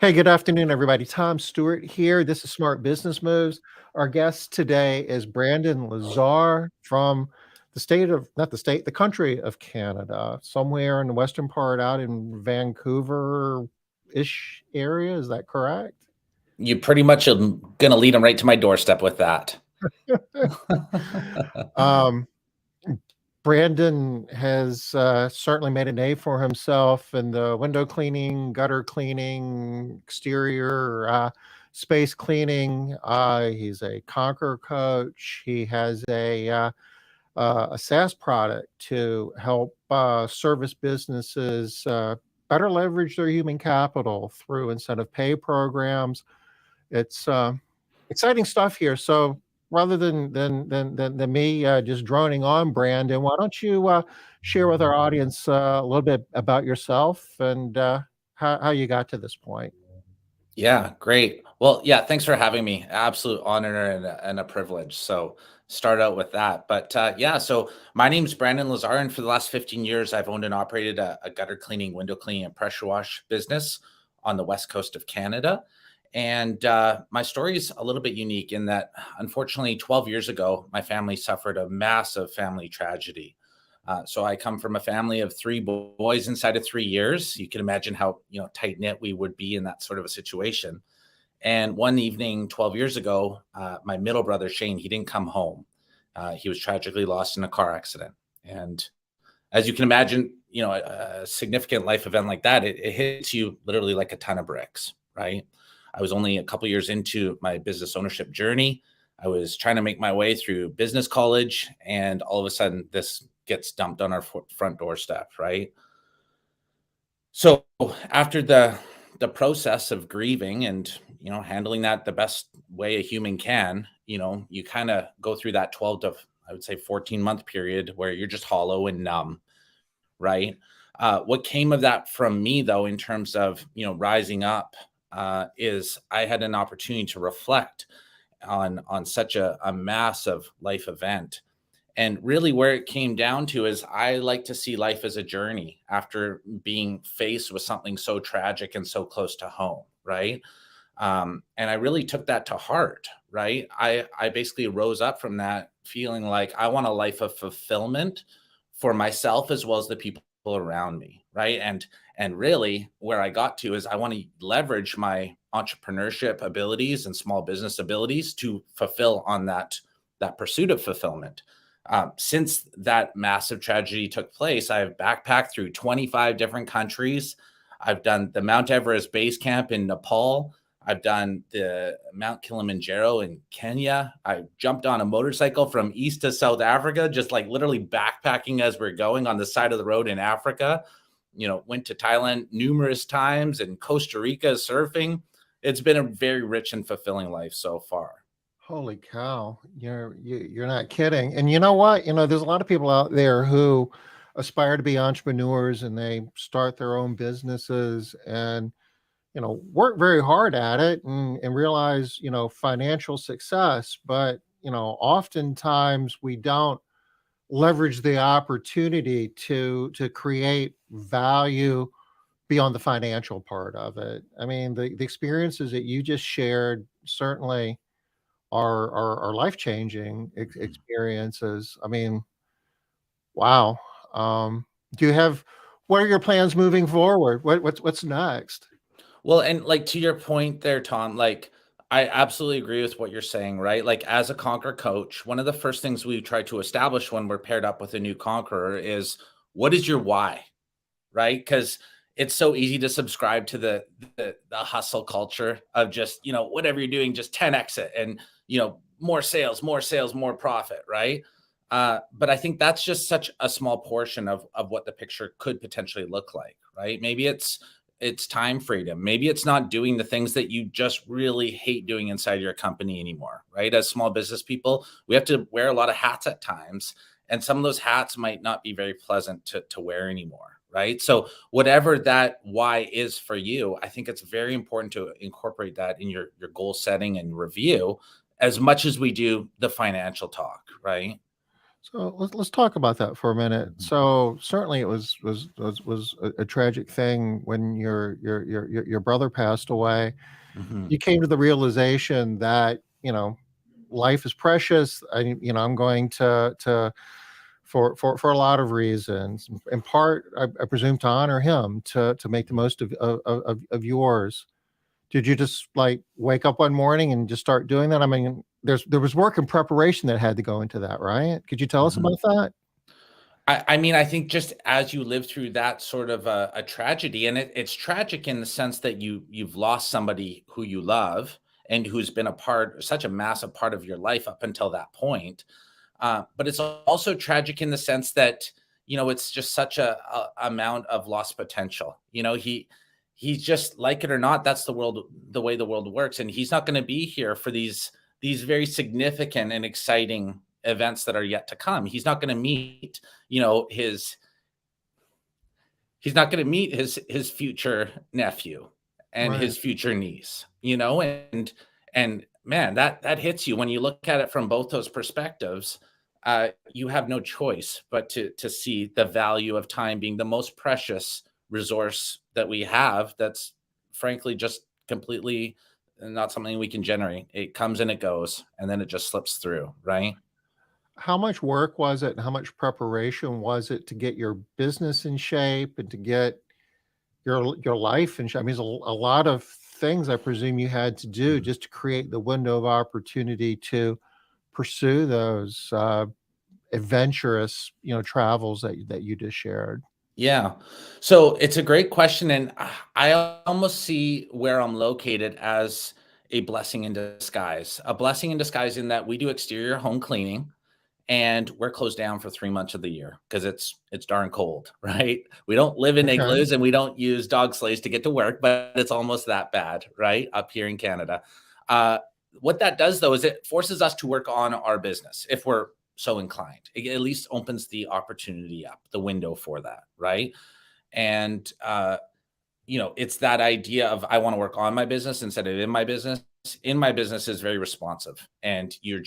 Hey, good afternoon, everybody. Tom Stewart here. This is Smart Business Moves. Our guest today is Brandon Lazar from the country of Canada, somewhere in the western part out in Vancouver-ish area. Is that correct? You pretty much are gonna lead them right to my doorstep with that. Um, Brandon has certainly made a name for himself in the window cleaning, gutter cleaning, exterior space cleaning. He's a Conquer coach. He has a SaaS product to help service businesses better leverage their human capital through incentive pay programs. It's exciting stuff here. So rather than me just droning on, Brandon, why don't you share with our audience a little bit about yourself and how you got to this point? Yeah, great. Well, yeah, thanks for having me. Absolute honor and a privilege. So start out with that. But yeah, so my name's Brandon Lazar, and for the last 15 years, I've owned and operated a gutter cleaning, window cleaning, and pressure wash business on the west coast of Canada. And my story is a little bit unique in that, unfortunately, 12 years ago, my family suffered a massive family tragedy. So I come from a family of three boys inside of 3 years. You can imagine how tight knit we would be in that sort of a situation. And one evening, 12 years ago, my middle brother Shane, he didn't come home. He was tragically lost in a car accident. And as you can imagine, a significant life event like that, it hits you literally like a ton of bricks, right? I was only a couple years into my business ownership journey. I was trying to make my way through business college, and all of a sudden, this gets dumped on our front doorstep, right? So after the process of grieving and handling that the best way a human can, you kind of go through that 12 to, I would say, 14-month period where you're just hollow and numb, right? What came of that from me, though, in terms of rising up, is I had an opportunity to reflect on such a massive life event. And really, where it came down to is I like to see life as a journey after being faced with something so tragic and so close to home, right? And I really took that to heart, right? I basically rose up from that feeling like I want a life of fulfillment for myself as well as the people around me, right? And really, where I got to is I want to leverage my entrepreneurship abilities and small business abilities to fulfill on that pursuit of fulfillment. Since that massive tragedy took place, I've backpacked through 25 different countries. I've done the Mount Everest base camp in Nepal. I've done the Mount Kilimanjaro in Kenya. I jumped on a motorcycle from east to South Africa, just like literally backpacking as we're going on the side of the road in Africa. Went to Thailand numerous times and Costa Rica surfing. It's been a very rich and fulfilling life so far. Holy cow! You're not kidding. And you know what? There's a lot of people out there who aspire to be entrepreneurs and they start their own businesses and work very hard at it and realize, financial success. But, oftentimes we don't leverage the opportunity to create value beyond the financial part of it. I mean, the experiences that you just shared certainly are life-changing experiences. I mean, wow. Do you have what are your plans moving forward? What's next? Well, and like to your point there, Tom, like I absolutely agree with what you're saying, right? Like as a Conquer coach, one of the first things we try to establish when we're paired up with a new Conqueror is what is your why, right? Because it's so easy to subscribe to the hustle culture of just, whatever you're doing, just 10x it and, more sales, more profit, right? But I think that's just such a small portion of what the picture could potentially look like, right? Maybe it's time freedom. Maybe it's not doing the things that you just really hate doing inside your company anymore, right? As small business people, we have to wear a lot of hats at times, and some of those hats might not be very pleasant to wear anymore, right? So whatever that why is for you, I think it's very important to incorporate that in your goal setting and review as much as we do the financial talk, right? So let's talk about that for a minute. Mhm. So certainly it was a tragic thing when your brother passed away. Mhm. You came to the realization that, life is precious. I'm going to for a lot of reasons. In part, I presume to honor him, to make the most of yours. Did you just like wake up one morning and just start doing that? I mean, there was work and preparation that had to go into that, right? Could you tell us Mhm. about that? I mean, I think just as you live through that sort of a tragedy, and it's tragic in the sense that you've lost somebody who you love and who's been a part, such a massive part of your life up until that point. But it's also tragic in the sense that it's just such a amount of lost potential. He's just, like it or not, that's the way the world works, and he's not going to be here for these very significant and exciting events that are yet to come. He's not going to meet you know his he's not going to meet his future nephew and Right. his future niece, and man, that hits you when you look at it from both those perspectives. You have no choice but to see the value of time being the most precious resource that we have. That's frankly just completely not something we can generate. It comes and it goes, and then it just slips through, right? How much work was it and how much preparation was it to get your business in shape and to get your life in shape? I mean, there's a lot of things I presume you had to do just to create the window of opportunity to pursue those, adventurous, travels that you just shared. Yeah. So it's a great question. And I almost see where I'm located as a blessing in disguise. A blessing in disguise in that we do exterior home cleaning and we're closed down for 3 months of the year because it's darn cold, right? We don't live in Okay. igloos and we don't use dog sleighs to get to work, but it's almost that bad, right? Up here in Canada. Uh, what that does though is it forces us to work on our business if we're so inclined. It at least opens the opportunity up, the window for that, right? And it's that idea of I want to work on my business instead of in my business. In my business is very responsive, and you're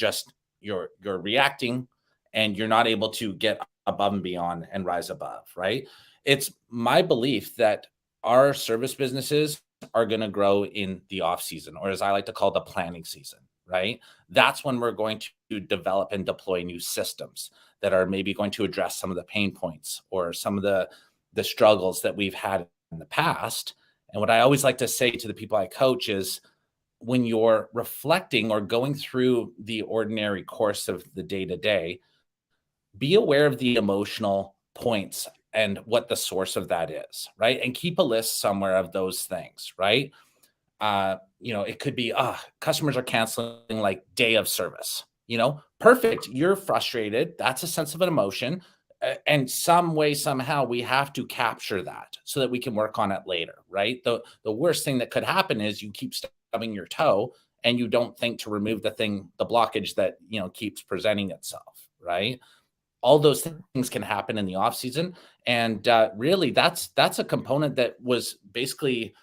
reacting, and you're not able to get above and beyond and rise above. Right? It's my belief that our service businesses are going to grow in the off season, or as I like to call the planning season. Right? That's when we're going to develop and deploy new systems that are maybe going to address some of the pain points or some of the struggles that we've had in the past. And what I always like to say to the people I coach is when you're reflecting or going through the ordinary course of the day to day, be aware of the emotional points and what the source of that is, right? And keep a list somewhere of those things, right? It could be, customers are canceling like day of service, perfect. You're frustrated. That's a sense of an emotion. And some way, somehow, we have to capture that so that we can work on it later, right? The worst thing that could happen is you keep stubbing your toe and you don't think to remove the blockage that, keeps presenting itself, right? All those things can happen in the off season. And really, that's a component that was basically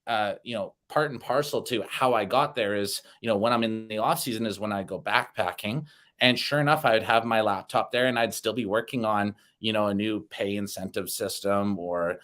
part and parcel to how I got there is, when I'm in the off season is when I go backpacking. And sure enough, I would have my laptop there and I'd still be working on, a new pay incentive system or,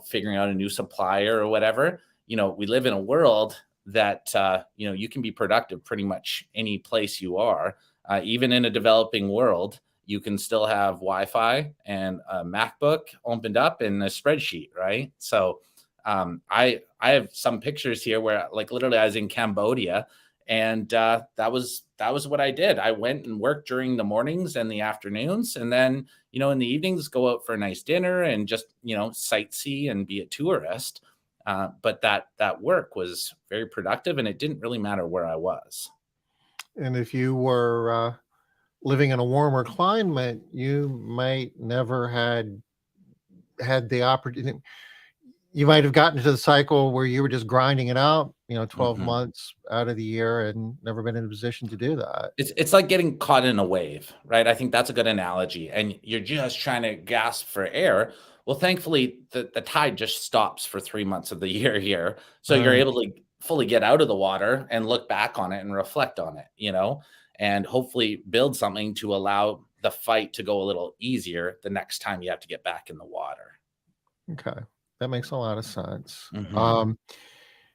figuring out a new supplier or whatever. We live in a world that, you can be productive pretty much any place you are. Even in a developing world, you can still have Wi-Fi and a MacBook opened up in a spreadsheet, right? So, I have some pictures here where like literally I was in Cambodia and that was what I did. I went and worked during the mornings and the afternoons, and then in the evenings go out for a nice dinner and just sightsee and be a tourist. But that work was very productive, and it didn't really matter where I was. And if you were, living in a warmer climate, you might never had the opportunity. You might have gotten to the cycle where you were just grinding it out, 12 Mhm. months out of the year and never been in a position to do that. It's like getting caught in a wave, right? I think that's a good analogy, and you're just trying to gasp for air. Well, thankfully, the tide just stops for 3 months of the year here, so you're Right. able to fully get out of the water and look back on it and reflect on it, and hopefully build something to allow the fight to go a little easier the next time you have to get back in the water. Okay, that makes a lot of sense. Hmm.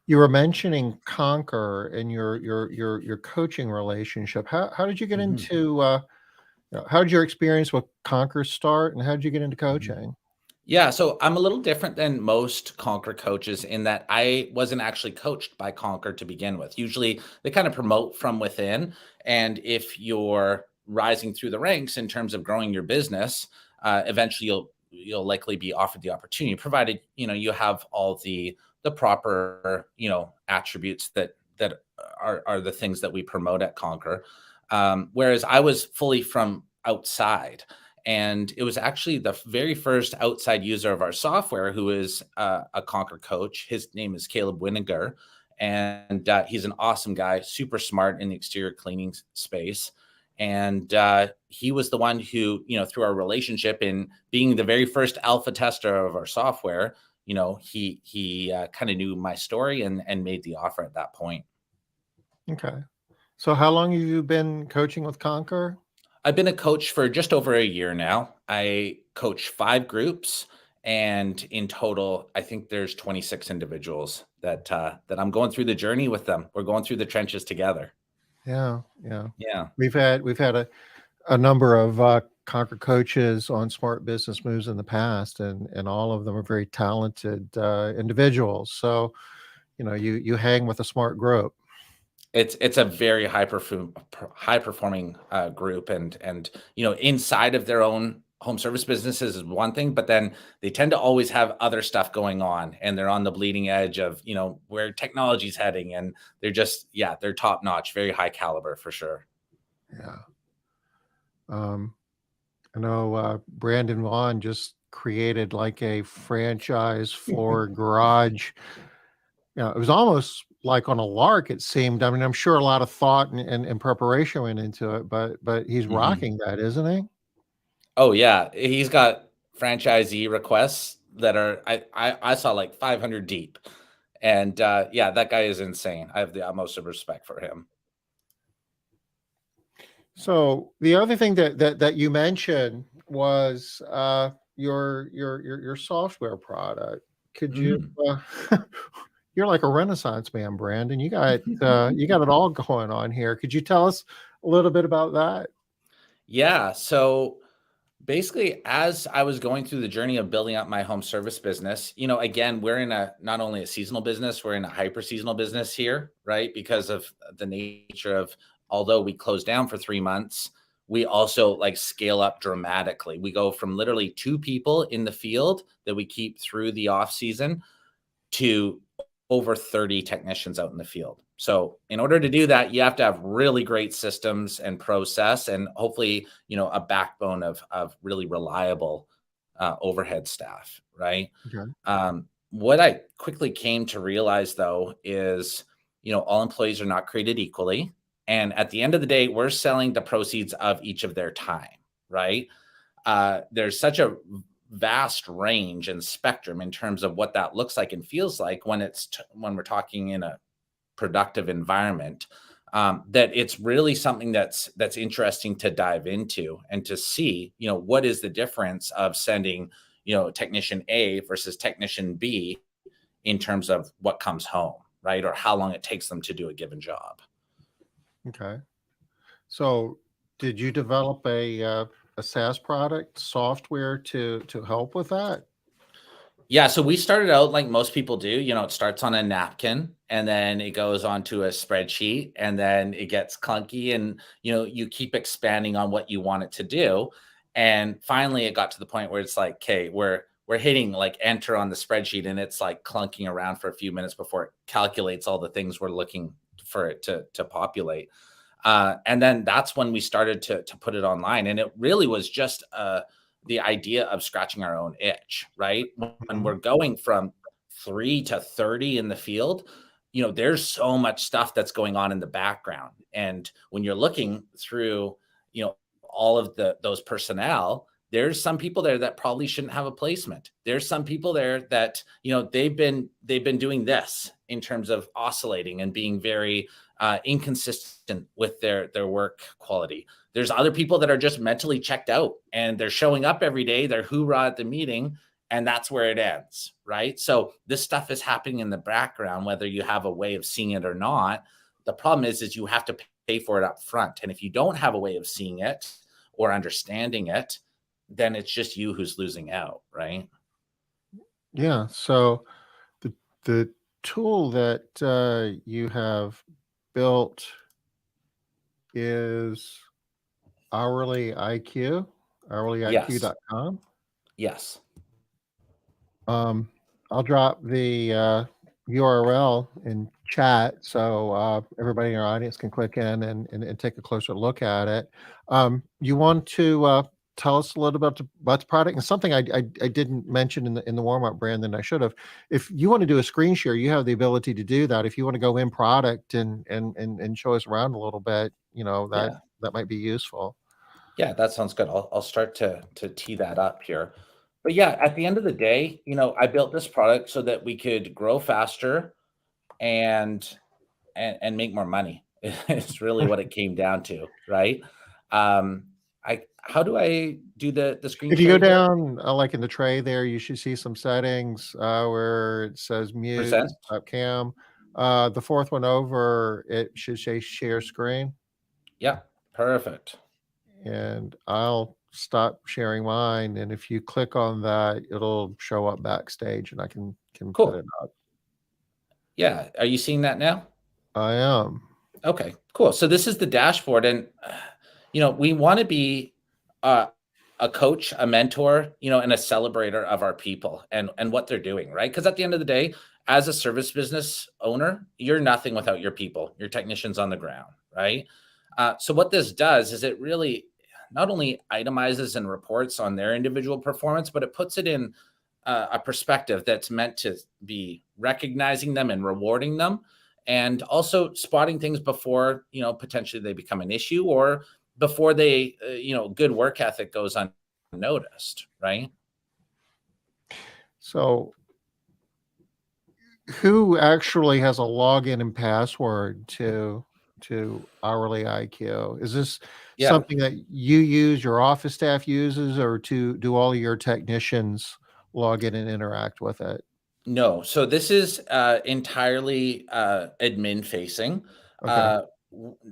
You were mentioning Conquer and your coaching relationship. How did you get Hmm. into, how did your experience with Conquer start, and how did you get into coaching? Yeah, so I'm a little different than most Conquer coaches in that I wasn't actually coached by Conquer to begin with. Usually they kind of promote from within. And if you're rising through the ranks in terms of growing your business, eventually you'll likely be offered the opportunity, provided you have all the proper attributes that are the things that we promote at Conquer. Whereas I was fully from outside. And it was actually the very first outside user of our software who is a Conquer coach. His name is Caleb Winiger, and he's an awesome guy, super smart in the exterior cleaning space. And he was the one who, through our relationship and being the very first alpha tester of our software, he kind of knew my story and made the offer at that point. Okay. So how long have you been coaching with Conquer? I've been a coach for just over a year now. I coach 5 groups, and in total, I think there's 26 individuals that I'm going through the journey with them. We're going through the trenches together. Yeah, yeah. Yeah. We've had a number of, Conquer coaches on Smart Business Moves in the past, and all of them are very talented, individuals. So, you hang with a smart group. It's a very high performing group, and inside of their own home service businesses is one thing, but then they tend to always have other stuff going on, and they're on the bleeding edge of where technology's heading, and they're top notch, very high caliber for sure. Yeah. Um, I know, Brandon Vaughn just created like a franchise floor garage. It was almost like on a lark, it seemed. I mean, I'm sure a lot of thought and preparation went into it, but he's Mhm. rocking that, isn't he? Oh yeah, he's got franchisee requests that are I saw like 500 deep, and yeah, that guy is insane. I have the utmost of respect for him. So the other thing that you mentioned was, your software product. Could you, Mhm. uh you're like a renaissance man, Brandon. You got it all going on here. Could you tell us a little bit about that? Yeah, so basically, as I was going through the journey of building up my home service business, again, we're in a not only a seasonal business, we're in a hyper seasonal business here, right? Because of the nature of, although we close down for 3 months, we also like scale up dramatically. We go from literally 2 people in the field that we keep through the off season to over 30 technicians out in the field. So in order to do that, you have to have really great systems and process, and hopefully, a backbone of really reliable overhead staff, right? Okay. What I quickly came to realize though is, all employees are not created equally. And at the end of the day, we're selling the proceeds of each of their time, right? There's such a vast range and spectrum in terms of what that looks like and feels like when when we're talking in a productive environment, that it's really something that's interesting to dive into and to see what is the difference of sending technician A versus technician B in terms of what comes home, right, or how long it takes them to do a given job. Okay. So did you develop a SaaS product software to help with that? Yeah, so we started out like most people do. It starts on a napkin and then it goes onto a spreadsheet and then it gets clunky and you keep expanding on what you want it to do. And finally it got to the point where it's like, okay, we're hitting like enter on the spreadsheet and it's like clunking around for a few minutes before it calculates all the things we're looking for it to populate. And then that's when we started to put it online. And it really was just the idea of scratching our own itch, right? When Mhm. we're going from 3 to 30 in the field, there's so much stuff that's going on in the background. And when you're looking through, all of those personnel, there's some people there that probably shouldn't have a placement. There's some people there that, they've been doing this in terms of oscillating and being very inconsistent with their work quality. There's other people that are just mentally checked out and they're showing up every day, they're hoorah at the meeting, and that's where it ends, right? So this stuff is happening in the background, whether you have a way of seeing it or not. The problem is you have to pay for it up front. And if you don't have a way of seeing it or understanding it, then it's just you who's losing out, right? Yeah. So the tool that you have built is HourlyIQ, Yes. hourlyiq.com. Yes. I'll drop the URL in chat so everybody in our audience can click in and take a closer look at it. You want to tell us a little bit about the product, and something I didn't mention in the warm up, Brandon, I should have. If you want to do a screen share, you have the ability to do that. If you want to go in product and show us around a little bit, Yeah. that might be useful. Yeah, that sounds good. I'll start to tee that up here. But yeah, at the end of the day, I built this product so that we could grow faster and make more money. It's really what it came down to, right? I How do I do the screen If you go share here? down, like in the tray there, you should see some settings where it says mute, Present. stop cam. The fourth one over, it should say share screen, Yeah, perfect. and I'll stop sharing mine. And if you click on that, it'll show up backstage, and I can put it Cool. up. Yeah, are you seeing that now? I am. Okay, cool. So this is the dashboard, and we want to be uh, a coach, a mentor, and a celebrator of our people and what they're doing, right? Because at the end of the day, as a service business owner, you're nothing without your people, your technicians on the ground, right? So what this does is it really not only itemizes and reports on their individual performance, but it puts it in a perspective that's meant to be recognizing them and rewarding them, and also spotting things before potentially they become an issue, or before they good work ethic goes unnoticed, right? So who actually has a login and password to Hourly IQ? Is this Yeah. something that you use, your office staff uses, or do all of your technicians log in and interact with it? No, so this is entirely admin facing. Okay.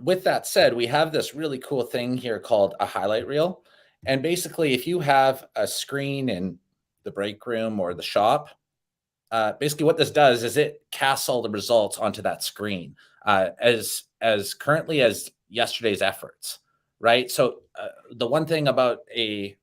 With that said, we have this really cool thing here called a highlight reel. And basically, if you have a screen in the break room or the shop, basically what this does is it casts all the results onto that screen as currently as yesterday's efforts, right? So the one thing about a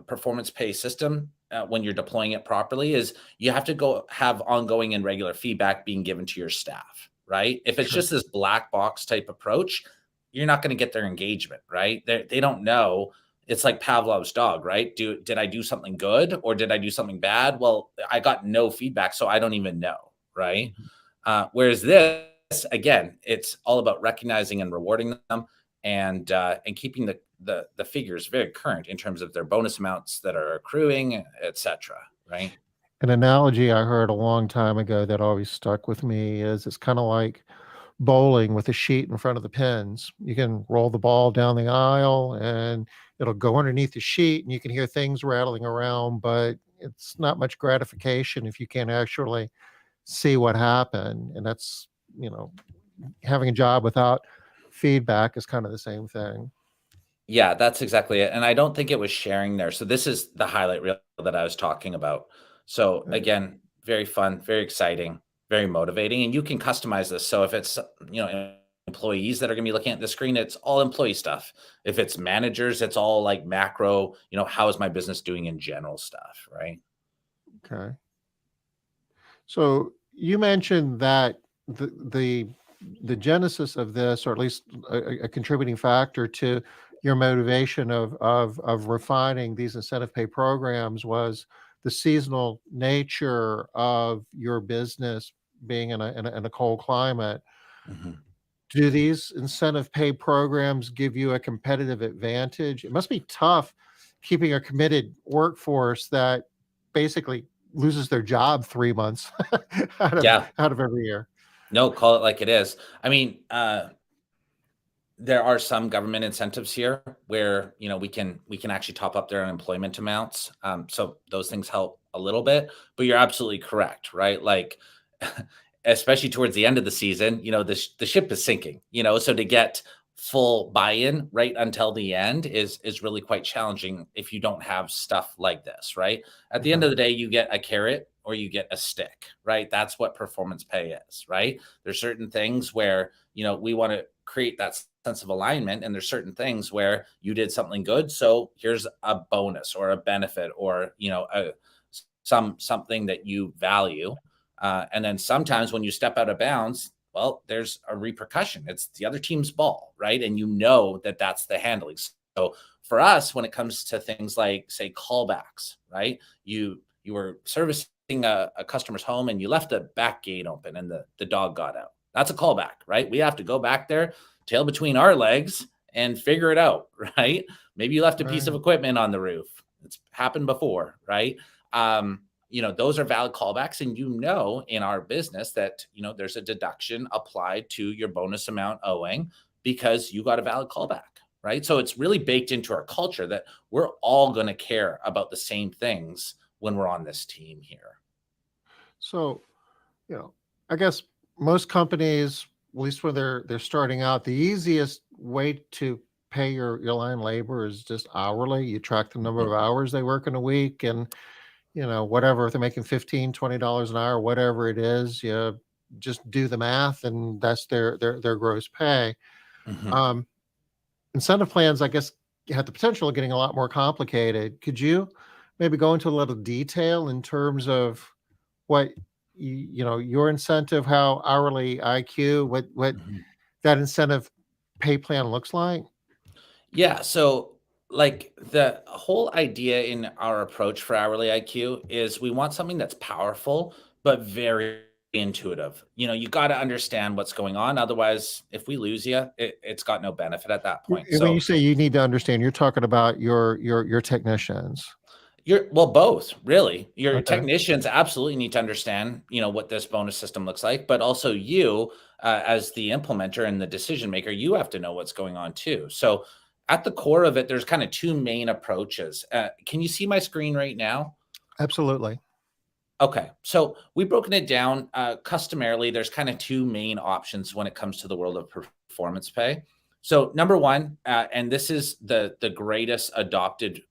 performance pay system, when you're deploying it properly, is you have to go have ongoing and regular feedback being given to your staff, right? If it's Sure. just this black box type approach, you're not going to get their engagement, right? They don't know. It's like Pavlov's dog, right? Did I do something good or did I do something bad? Well, I got no feedback, so I don't even know, right? Mhm. Whereas this, again, it's all about recognizing and rewarding them, and keeping the figures very current in terms of their bonus amounts that are accruing, etc. Right? An analogy I heard a long time ago that always stuck with me is it's kind of like bowling with a sheet in front of the pins. You can roll the ball down the aisle and it'll go underneath the sheet and you can hear things rattling around, but it's not much gratification if you can't actually see what happened. And that's, you know, having a job without feedback is kind of the same thing. Yeah, that's exactly it. And I don't think it was sharing there. So this is the highlight reel that I was talking about. So Right. again, very fun, very exciting, very motivating, and you can customize this. So if it's employees that are going to be looking at the screen, it's all employee stuff. If it's managers, it's all like macro, how is my business doing in general stuff, right? Okay. So you mentioned that the genesis of this, or at least a contributing factor to your motivation of refining these incentive pay programs, was the seasonal nature of your business being in a cold climate. Mhm. Do these incentive pay programs give you a competitive advantage? It must be tough keeping a committed workforce that basically loses their job 3 months out of Yeah. every year. No, call it like it is. I mean, there are some government incentives here where we can actually top up their unemployment amounts. So those things help a little bit. But you're absolutely correct, right? Like, especially towards the end of the season, the ship is sinking. So to get full buy-in right until the end is really quite challenging if you don't have stuff like this, right? At the end Mhm. of the day, you get a carrot or you get a stick, right? That's what performance pay is, right? There's certain things where we want to create that sense of alignment, and there's certain things where you did something good, so here's a bonus or a benefit or something that you value. And then sometimes when you step out of bounds, well, there's a repercussion. It's the other team's ball, right? And that that's the handling. So for us, when it comes to things like, say, callbacks, right? You were servicing a customer's home and you left the back gate open and the dog got out. That's a callback, right? We have to go back there, tail between our legs, and figure it out, right? Maybe you left a piece of Right. equipment on the roof. It's happened before, right? Those are valid callbacks. And in our business that, there's a deduction applied to your bonus amount owing because you got a valid callback, right? So it's really baked into our culture that we're all going to care about the same things when we're on this team here. So, you know, I guess most companies, at least when they're starting out, the easiest way to pay your line labor is just hourly. You track the number of Mhm. hours they work in a week, and whatever, if they're making 15, $20 an hour, whatever it is, you just do the math, and that's their gross pay. Mhm. Um, Incentive plans, I guess, have the potential of getting a lot more complicated. Could you maybe go into a little detail in terms of what your incentive, how hourly IQ, what Mhm. that incentive pay plan looks like? Yeah. So, like, the whole idea in our approach for hourly IQ is we want something that's powerful, but very intuitive. You got to understand what's going on. Otherwise, if we lose you, it's got no benefit at that point. When you So, say you need to understand, you're talking about your technicians. well, both really. Your Okay. technicians absolutely need to understand, what this bonus system looks like, but also you, as the implementer and the decision maker, you have to know what's going on too. So, at the core of it, there's kind of two main approaches. Can you see my screen right now? Absolutely. Okay, so we've broken it down. Customarily, there's kind of two main options when it comes to the world of performance pay. So, number one, and this is the greatest adopted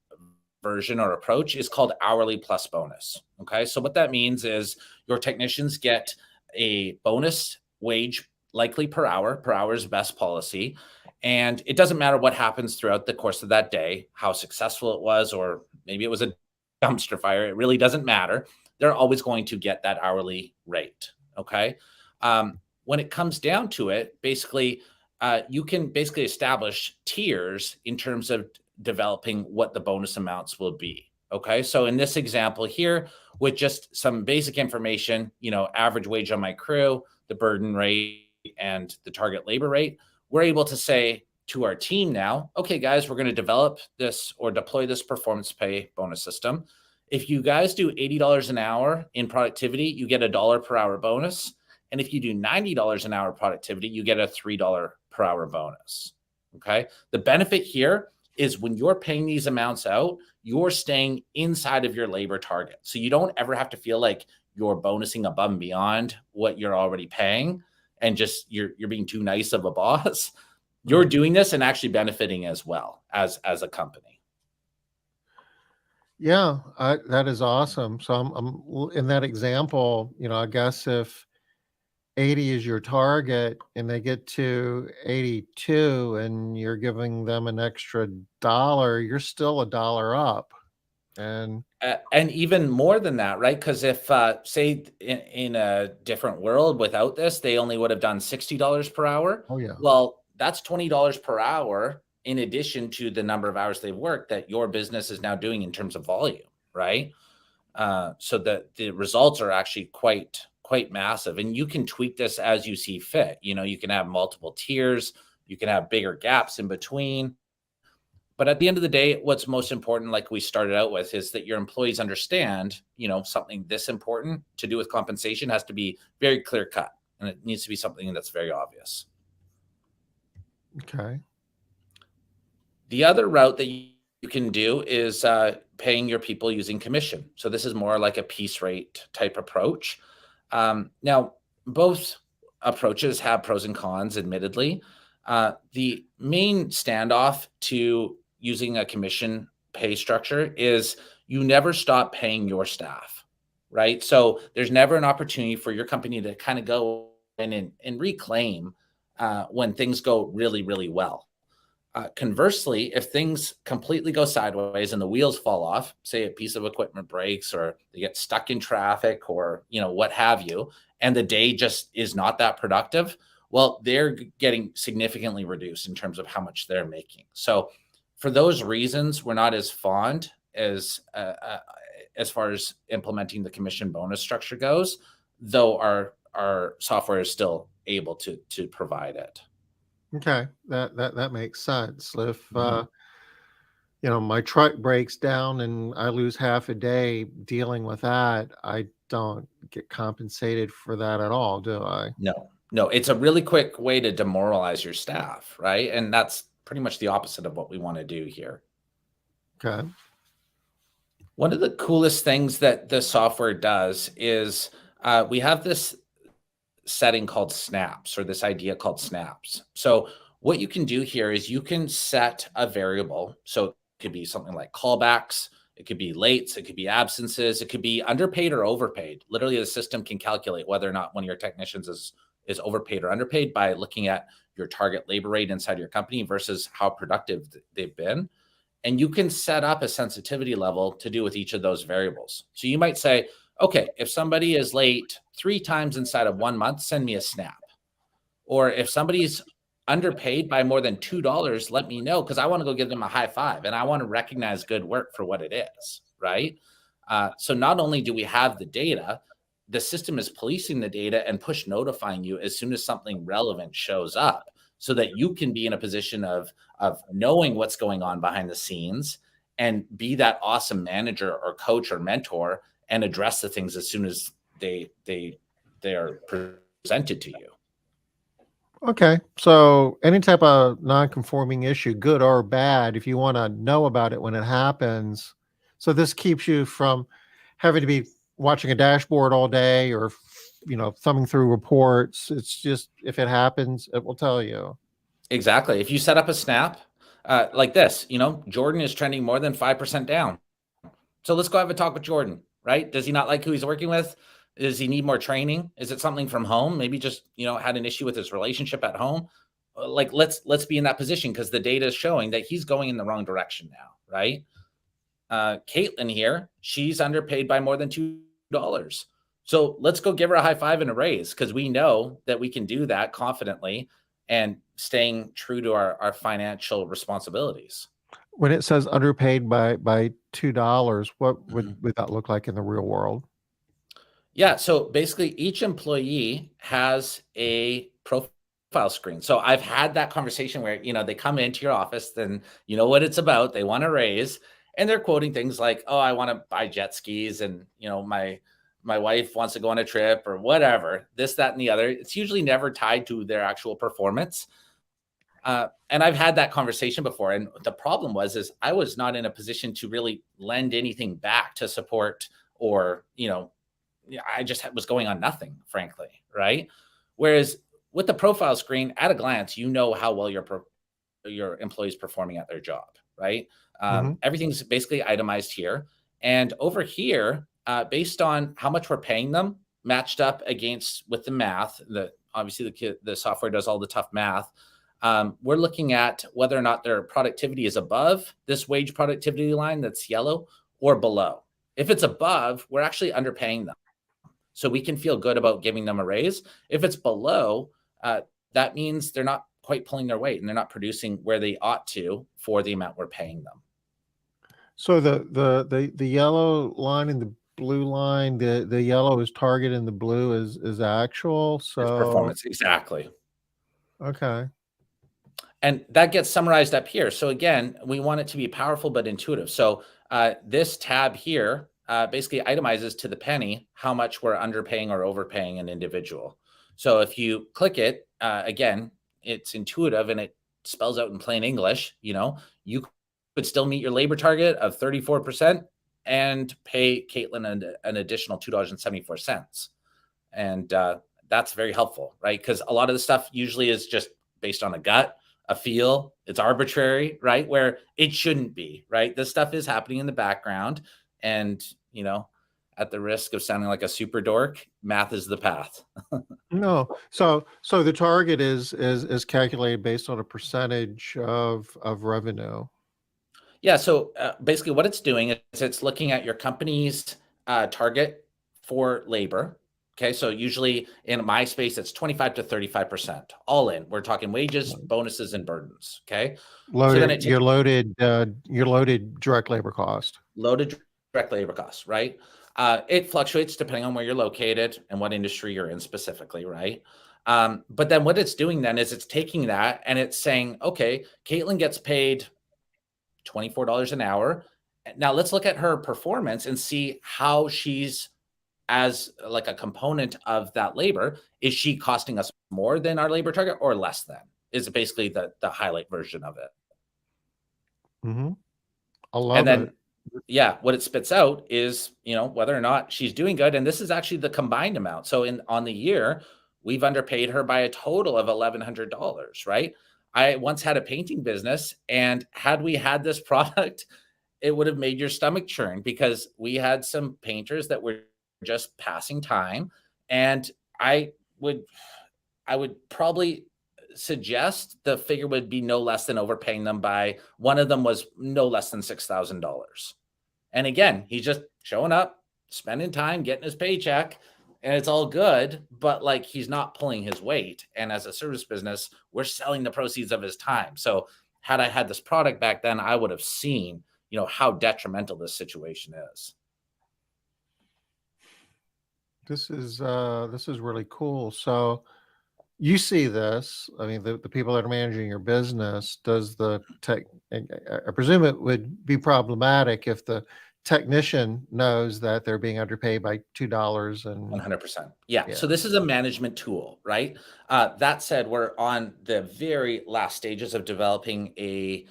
version or approach, is called hourly plus bonus. Okay, so what that means is your technicians get a bonus wage likely per hour. Per hour is best policy, and it doesn't matter what happens throughout the course of that day, how successful it was, or maybe it was a dumpster fire. It really doesn't matter. They're always going to get that hourly rate. Okay. When it comes down to it, basically, you can basically establish tiers in terms of developing what the bonus amounts will be. Okay. So in this example here, with just some basic information, average wage on my crew, the burden rate, and the target labor rate, we're able to say to our team now, okay, guys, we're going to develop this or deploy this performance pay bonus system. If you guys do $80 an hour in productivity, you get $1 per hour bonus. And if you do $90 an hour productivity, you get a $3 per hour bonus. Okay. The benefit here is when you're paying these amounts out, you're staying inside of your labor target. So you don't ever have to feel like you're bonusing above and beyond what you're already paying and just you're being too nice of a boss. You're Right. doing this and actually benefiting as well as a company. Yeah, that is awesome. So in that example, I guess if 80 is your target and they get to 82 and you're giving them an extra dollar, you're still a dollar up. And And even more than that, right? Because if, say, in a different world without this, they only would have done $60 per hour. oh yeah. Well, that's $20 per hour in addition to the number of hours they've worked that your business is now doing in terms of volume, right? So that the results are actually quite massive, and you can tweak this as you see fit. You can have multiple tiers, you can have bigger gaps in between. But at the end of the day, what's most important, like we started out with, is that your employees understand, something this important to do with compensation has to be very clear cut. and it needs to be something that's very obvious. Okay. The other route that you can do is paying your people using commission. So this is more like a piece rate type approach. Now, both approaches have pros and cons, admittedly. The main standoff to using a commission pay structure is you never stop paying your staff, right? So there's never an opportunity for your company to kind of go in and reclaim when things go really, really well. Conversely, if things completely go sideways and the wheels fall off, say a piece of equipment breaks or they get stuck in traffic or what have you, and the day just is not that productive, well, they're getting significantly reduced in terms of how much they're making. So, for those reasons, we're not as fond as far as implementing the commission bonus structure goes, though our software is still able to provide it. Okay. That makes sense. If Mhm. my truck breaks down and I lose half a day dealing with that, I don't get compensated for that at all, do I? No, no, it's a really quick way to demoralize your staff, right? And that's pretty much the opposite of what we want to do here. Okay. One of the coolest things that the software does is we have this setting called snaps, or this idea called snaps. So what you can do here is you can set a variable. So it could be something like callbacks, it could be lates, it could be absences, it could be underpaid or overpaid. Literally, the system can calculate whether or not one of your technicians is overpaid or underpaid by looking at your target labor rate inside your company versus how productive they've been. And you can set up a sensitivity level to do with each of those variables. So you might say, okay, if somebody is late 3 times inside of 1 month, send me a snap. Or if somebody's underpaid by more than $2, let me know because I want to go give them a high five and I want to recognize good work for what it is, right? So not only do we have the data, the system is policing the data and push notifying you as soon as something relevant shows up so that you can be in a position of knowing what's going on behind the scenes and be that awesome manager or coach or mentor and address the things as soon as they are presented to you. Okay. So any type of non-conforming issue, good or bad, if you want to know about it when it happens, so this keeps you from having to be watching a dashboard all day or thumbing through reports. It's just if it happens, it will tell you. Exactly. If you set up a snap like this, Jordan is trending more than 5% down. So let's go have a talk with Jordan, right? Does he not like who he's working with? Does he need more training? Is it something from home? Maybe just, had an issue with his relationship at home. Like let's be in that position because the data is showing that he's going in the wrong direction now, right? Caitlin here, she's underpaid by more than $2. So let's go give her a high five and a raise because we know that we can do that confidently and staying true to our financial responsibilities. When it says underpaid by $2, what would Mhm. would that look like in the real world? Yeah. So basically, each employee has a profile screen. So I've had that conversation where, they come into your office, then you know what it's about. They want to raise, and they're quoting things like, "Oh, I want to buy jet skis, and my wife wants to go on a trip or whatever." This, that, and the other. It's usually never tied to their actual performance. And I've had that conversation before, and the problem is I was not in a position to really lend anything back to support or yeah, I just was going on nothing, frankly, right? Whereas with the profile screen, at a glance, you know how well your employees performing at their job, right? Mhm. Everything's basically itemized here, and over here, based on how much we're paying them, matched up against with the math. Obviously the software does all the tough math. We're looking at whether or not their productivity is above this wage productivity line that's yellow or below. If it's above, we're actually underpaying them. So we can feel good about giving them a raise. If it's below, that means they're not quite pulling their weight and they're not producing where they ought to for the amount we're paying them. So the yellow line and the blue line, the yellow is target and the blue is actual. It's So performance. Exactly. okay. And that gets summarized up here. So again, we want it to be powerful but intuitive. So this tab here basically itemizes to the penny how much we're underpaying or overpaying an individual. So if you click it, again, it's intuitive and it spells out in plain English. You could still meet your labor target of 34% and pay Caitlin an additional $2.74. And that's very helpful, right? Because a lot of the stuff usually is just based on a gut, a feel. It's arbitrary, right? Where it shouldn't be, right? This stuff is happening in the background. And, at the risk of sounding like a super dork, math is the path. No. So the target is calculated based on a percentage of revenue. Yeah. So basically, what it's doing is it's looking at your company's target for labor. Okay. So usually in my space, it's 25 to 35% all in. We're talking wages, bonuses, and burdens. Okay. So then Loaded it takes your loaded direct labor cost. loaded direct labor costs, right? It fluctuates depending on where you're located and what industry you're in specifically, right? But then what it's doing then is it's taking that and it's saying, okay, Caitlin gets paid $24 an hour. Now let's look at her performance and see how she's as like a component of that labor. Is she costing us more than our labor target or less than? Is basically the highlight version of it. Mm-hmm. I And love it. then yeah, what it spits out is, whether or not she's doing good. And this is actually the combined amount. So on the year, we've underpaid her by a total of $1,100, right? I once had a painting business, and had we had this product, it would have made your stomach churn because we had some painters that were just passing time. And I would I would probably suggest the figure would be no less than overpaying them by one of them was no less than $6,000. And again, he's just showing up, spending time, getting his paycheck, and it's all good, but like he's not pulling his weight. And as a service business, we're selling the proceeds of his time. So had I had this product back then, I would have seen, how detrimental this situation is. This is really cool. So you see this. I mean, the people that are managing your business, does the tech, I presume it would be problematic if the technician knows that they're being underpaid by $2 and 100%. Yeah. yeah, So this is a management tool, right? That said, we're on the very last stages of developing a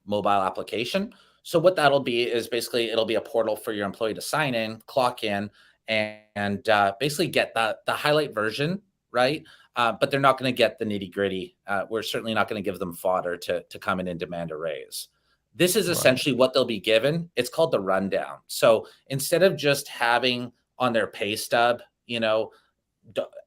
mobile application. So what that'll be is basically it'll be a portal for your employee to sign in, clock in, and basically get the highlight version, right? But they're not going to get the nitty gritty. We're certainly not going to give them fodder to come in and demand a raise. This is right, essentially what they'll be given. It's called the rundown. So instead of just having on their pay stub,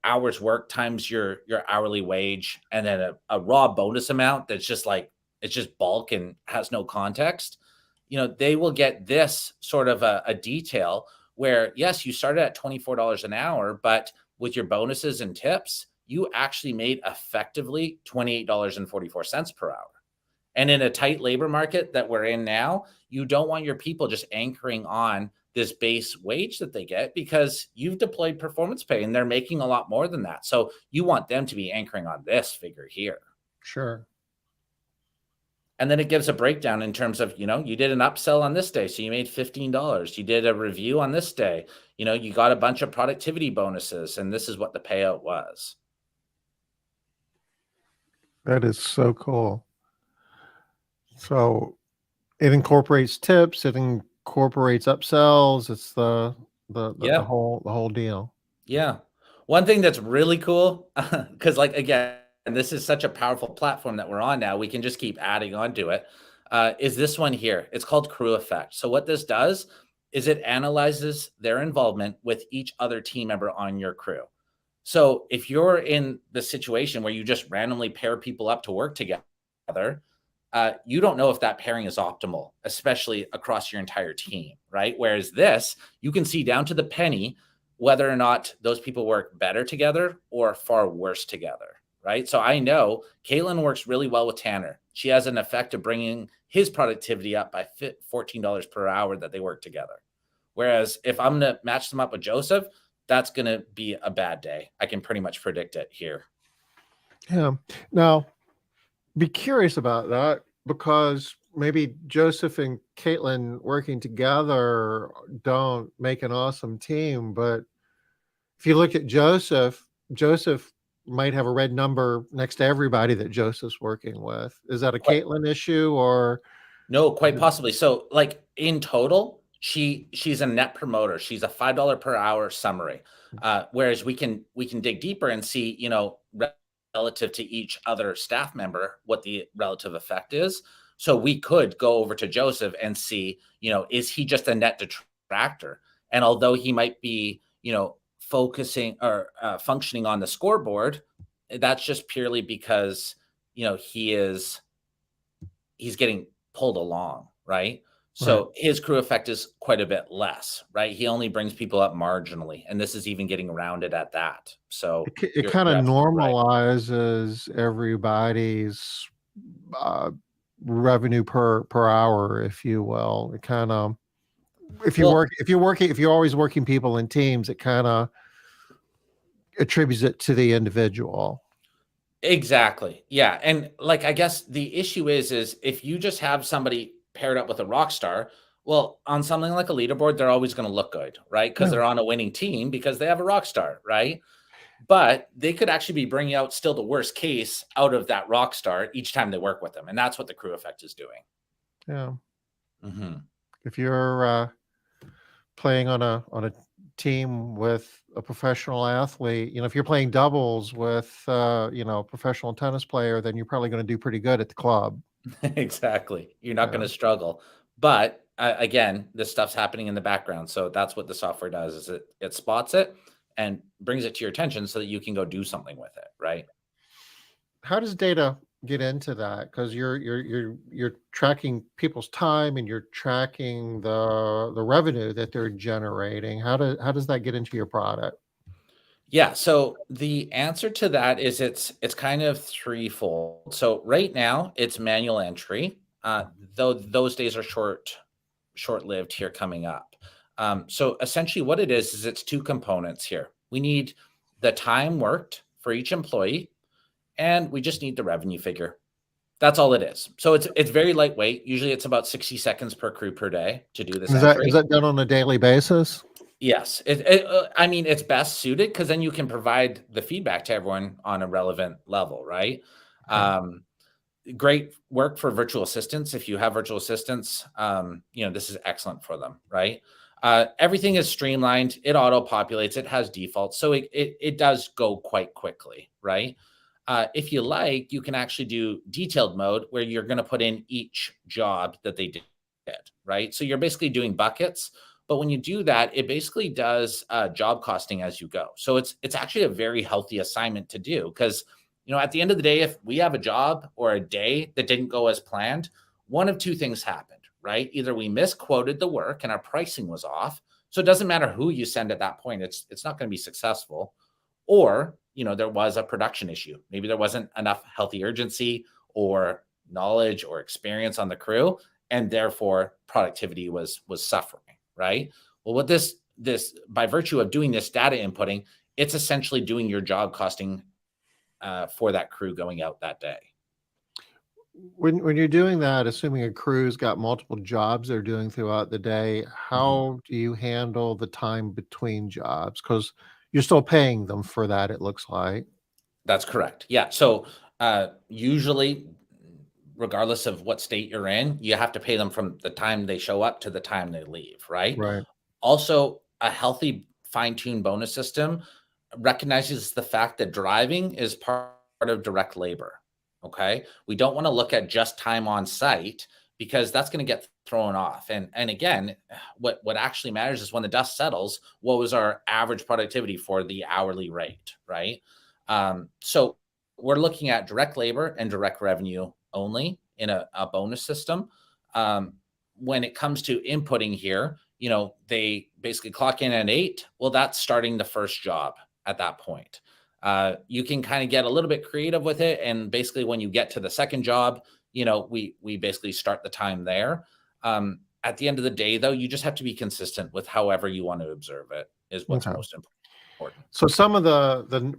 hours work times your hourly wage, and then a raw bonus amount that's just like it's just bulk and has no context. They will get this sort of a detail where yes, you started at $24 an hour, but with your bonuses and tips, you actually made effectively $28.44 per hour. And in a tight labor market that we're in now, you don't want your people just anchoring on this base wage that they get because you've deployed performance pay and they're making a lot more than that. So you want them to be anchoring on this figure here. sure. And then it gives a breakdown in terms of, you did an upsell on this day, so you made $15. You did a review on this day, you got a bunch of productivity bonuses, and this is what the payout was. That is so cool. So it incorporates tips, it incorporates upsells. It's Yeah. the whole deal. Yeah. One thing that's really cool, because like again, this is such a powerful platform that we're on now, we can just keep adding on to it, is this one here. It's called Crew Effect. So what this does is it analyzes their involvement with each other team member on your crew. So if you're in the situation where you just randomly pair people up to work together, you don't know if that pairing is optimal, especially across your entire team, right? Whereas this, you can see down to the penny whether or not those people work better together or far worse together, right? So I know Caitlin works really well with Tanner. She has an effect of bringing his productivity up by $14 per hour that they work together. Whereas if I'm going to match them up with Joseph, that's going to be a bad day. I can pretty much predict it here. Yeah. Now, be curious about that because maybe Joseph and Caitlin working together don't make an awesome team. But if you look at Joseph might have a red number next to everybody that Joseph's working with. Is that a Quite, Caitlin issue or? no, quite possibly. So, like in total, she's a net promoter. She's a $5 per hour summary. Whereas we can dig deeper and see, relative to each other staff member, what the relative effect is. So we could go over to Joseph and see, is he just a net detractor? And although he might be, focusing or functioning on the scoreboard, that's just purely because, he's getting pulled along, right? Right. So his crew effect is quite a bit less, right? He only brings people up marginally, and this is even getting rounded at that. So It you're kind of you're absolutely right. normalizes everybody's uh, revenue per hour, if you will. It kind of, Well, if you're always working people in teams, it kind of attributes it to the individual. exactly. Yeah, and like I guess the issue is if you just have somebody paired up with a rock star, well, on something like a leaderboard, they're always going to look good, right? Because Yeah. they're on a winning team because they have a rock star, right? But they could actually be bringing out still the worst case out of that rock star each time they work with them, and that's what the crew effect is doing. Yeah. Mhm. If you're playing on a team with a professional athlete, if you're playing doubles with a professional tennis player, then you're probably going to do pretty good at the club. Exactly. You're not Yeah. gonna struggle. But, again, this stuff's happening in the background, so that's what the software does is it spots it and brings it to your attention so that you can go do something with it, right? How does data get into that? Because you're tracking people's time and you're tracking the revenue that they're generating. How does that get into your product? Yeah, so the answer to that is it's kind of threefold. So right now, it's manual entry, though those days are short-lived here coming up. So essentially what it is it's two components here. We need the time worked for each employee, and we just need the revenue figure. That's all it is. So it's very lightweight. Usually it's about 60 seconds per crew per day to do this Is entry. that done on a daily basis? Yes, I mean, it's best suited because then you can provide the feedback to everyone on a relevant level, right? Okay. Um, Great work for virtual assistants. If you have virtual assistants, this is excellent for them, right? Everything is streamlined. It auto populates. It has defaults, so it does go quite quickly, right? If you like, you can actually do detailed mode where you're going to put in each job that they did, right? So you're basically doing buckets. But when you do that, it basically does job costing as you go. So it's actually a very healthy assignment to do because at the end of the day, if we have a job or a day that didn't go as planned, one of two things happened, right? Either we misquoted the work and our pricing was off. So it doesn't matter who you send at that point, it's not going to be successful. Or, there was a production issue. Maybe there wasn't enough healthy urgency or knowledge or experience on the crew, and therefore productivity was suffering, right? Well, what this by virtue of doing this data inputting, it's essentially doing your job costing for that crew going out that day. When you're doing that, assuming a crew's got multiple jobs they're doing throughout the day, Mhm. how do you handle the time between jobs? Because you're still paying them for that, it looks like. That's correct. Yeah. So usually, regardless of what state you're in, you have to pay them from the time they show up to the time they leave, right? Right. Also, a healthy fine-tuned bonus system recognizes the fact that driving is part of direct labor. Okay. We don't want to look at just time on site because that's going to get thrown off. And again, what actually matters is when the dust settles, what was our average productivity for the hourly rate, right? So we're looking at direct labor and direct revenue only in a bonus system. Um, when it comes to inputting here, they basically clock in at 8. Well, that's starting the first job at that point. You can kind of get a little bit creative with it, and basically, when you get to the second job, we basically start the time there. At the end of the day, though, you just have to be consistent with however you want to observe it. Is what's Okay. most important. So some of the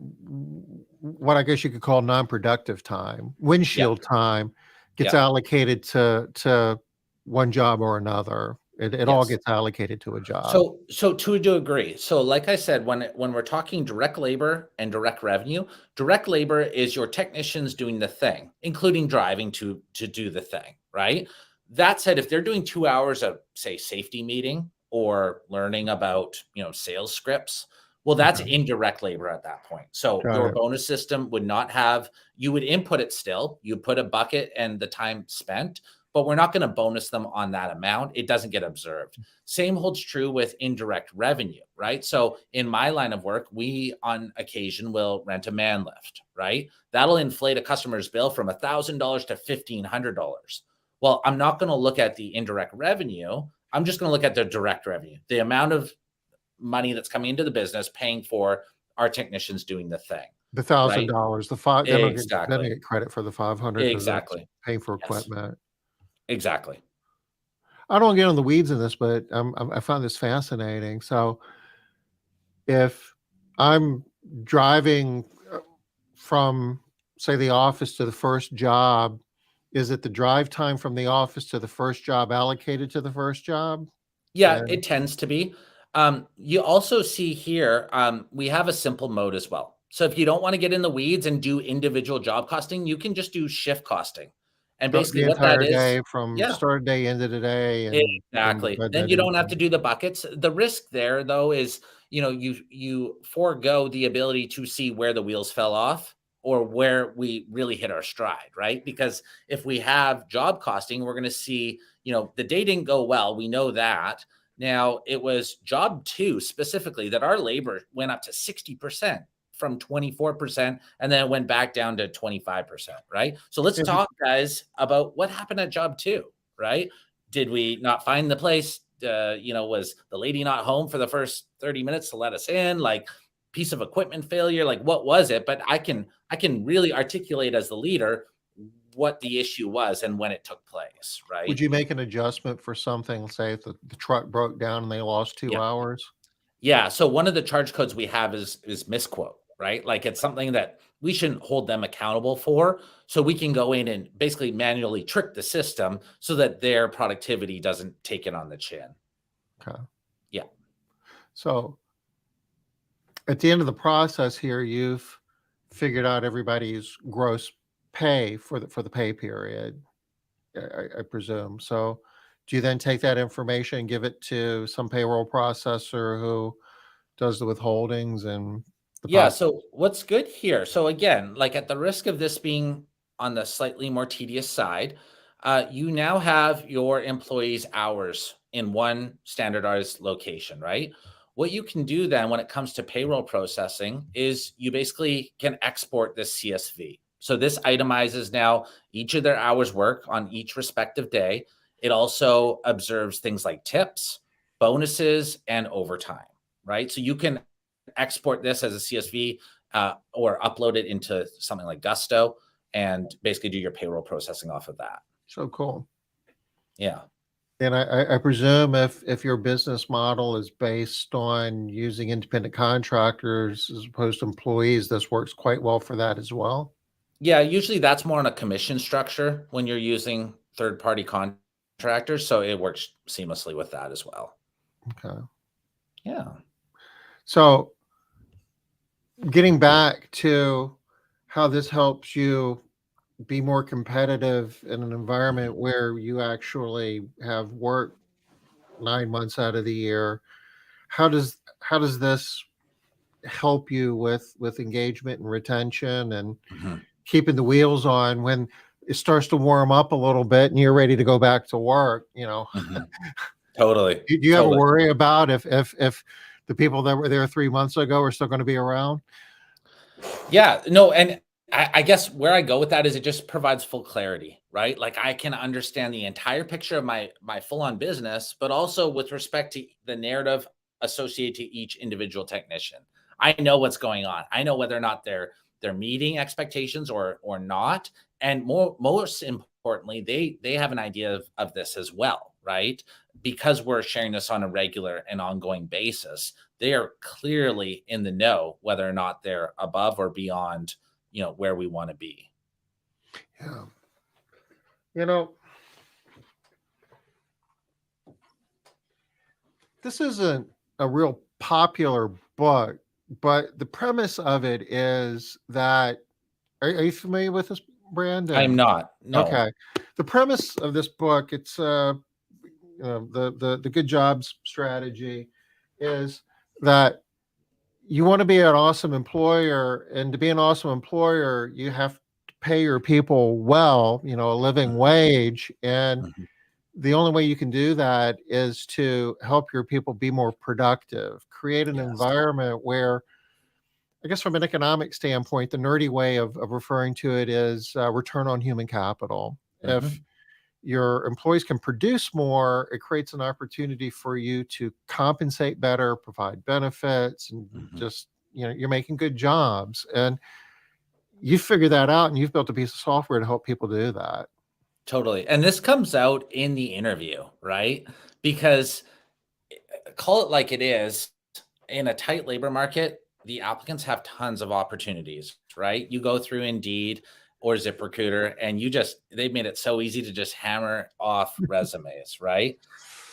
what I guess you could call non-productive time, Yeah, windshield time, gets yeah, allocated to one job or another. It all Yes. gets allocated to a job. So to agree. So like I said, when we're talking direct labor and direct revenue, direct labor is your technicians doing the thing, including driving to do the thing, right? That said, if they're doing 2 hours of say safety meeting or learning about, sales scripts, well, that's Okay, indirect labor at that point. So got your it. bonus system would not have, you would input it still, you put a bucket and the time spent, but we're not going to bonus them on that amount. It doesn't get observed. Same holds true with indirect revenue, right? So in my line of work, we on occasion will rent a man lift, right? That'll inflate a customer's bill from $1,000 to $1,500. Well, I'm not going to look at the indirect revenue. I'm just going to look at the direct revenue, the amount of money that's coming into the business paying for our technicians doing the thing, The thousand right? dollars, the five, they don't Exactly. get credit for the 500 because that's Exactly. paying for Yes. equipment. Exactly. I don't get on the weeds in this, but I find this fascinating. So if I'm driving from, say, the office to the first job, is it the drive time from the office to the first job allocated to the first job? Yeah, And it tends to be. You also see here, we have a simple mode as well. So if you don't want to get in the weeds and do individual job costing, you can just do shift costing. And basically the what that entire is, day from yeah, start of day, end of the day, and exactly. divide Then that you don't have into. to do the buckets. The risk there though is, you forego the ability to see where the wheels fell off or where we really hit our stride, right? Because if we have job costing, we're going to see, the day didn't go well. We know that. Now it was job 2 specifically that our labor went up to 60% from 24%, and then it went back down to 25%, right? So let's Is it talk, guys, about what happened at job 2, right? Did we not find the place? Was the lady not home for the first 30 minutes to let us in? Like piece of equipment failure? Like what was it? But I can really articulate as the leader what the issue was and when it took place, would right? you make an adjustment for something, say if the truck broke down and they lost 2 Yeah. hours? Yeah. So one of the charge codes we have is misquote, right? Like it's something that we shouldn't hold them accountable for. So we can go in and basically manually trick the system so that their productivity doesn't take it on the chin. Okay. Yeah. So at the end of the process here, you've figured out everybody's gross pay for the pay period, I presume. So do you then take that information and give it to some payroll processor who does the withholdings and Yeah, deposit? so what's good here? So again, like at the risk of this being on the slightly more tedious side, you now have your employees' hours in one standardized location, right? What you can do then when it comes to payroll processing is you basically can export this CSV. So this itemizes now each of their hours work on each respective day. It also observes things like tips, bonuses, and overtime, right? So you can export this as a CSV or upload it into something like Gusto and basically do your payroll processing off of that. So cool. Yeah. And I presume if your business model is based on using independent contractors as opposed to employees, this works quite well for that as well. Yeah. Usually that's more on a commission structure when you're using third party contractors. So it works seamlessly with that as well. Okay. Yeah. So getting back to how this helps you be more competitive in an environment where you actually have work 9 months out of the year, how does this help you with engagement and retention and Mhm. keeping the wheels on when it starts to warm up a little bit and you're ready to go back to work? Mhm. Totally. Do you ever Totally. worry about if the people that were there 3 months ago are still going to be around? Yeah, no, and I guess where I go with that is it just provides full clarity, right? Like I can understand the entire picture of my full-on business, but also with respect to the narrative associated to each individual technician. I know what's going on. I know whether or not they're meeting expectations or not. And most importantly, they have an idea of this as well, right? Because we're sharing this on a regular and ongoing basis, they are clearly in the know whether or not they're above or beyond, where we want to be. Yeah. You know, this isn't a real popular book, but the premise of it is that are you familiar with this, I'm Brandon? not. No. Okay. The premise of this book, it's the good jobs strategy is that you want to be an awesome employer, and to be an awesome employer, you have to pay your people well, a living wage. And Mhm. the only way you can do that is to help your people be more productive, create an Yes. environment where, I guess, from an economic standpoint, the nerdy way of referring to it is return on human capital. If Mhm. your employees can produce more, it creates an opportunity for you to compensate better, provide benefits, and Mhm. just, you're making good jobs. And you figure that out, and you've built a piece of software to help people do that. Totally. And this comes out in the interview, right? Because call it like it is, in a tight labor market, the applicants have tons of opportunities, right? You go through Indeed or ZipRecruiter and they've made it so easy to just hammer off resumes, right?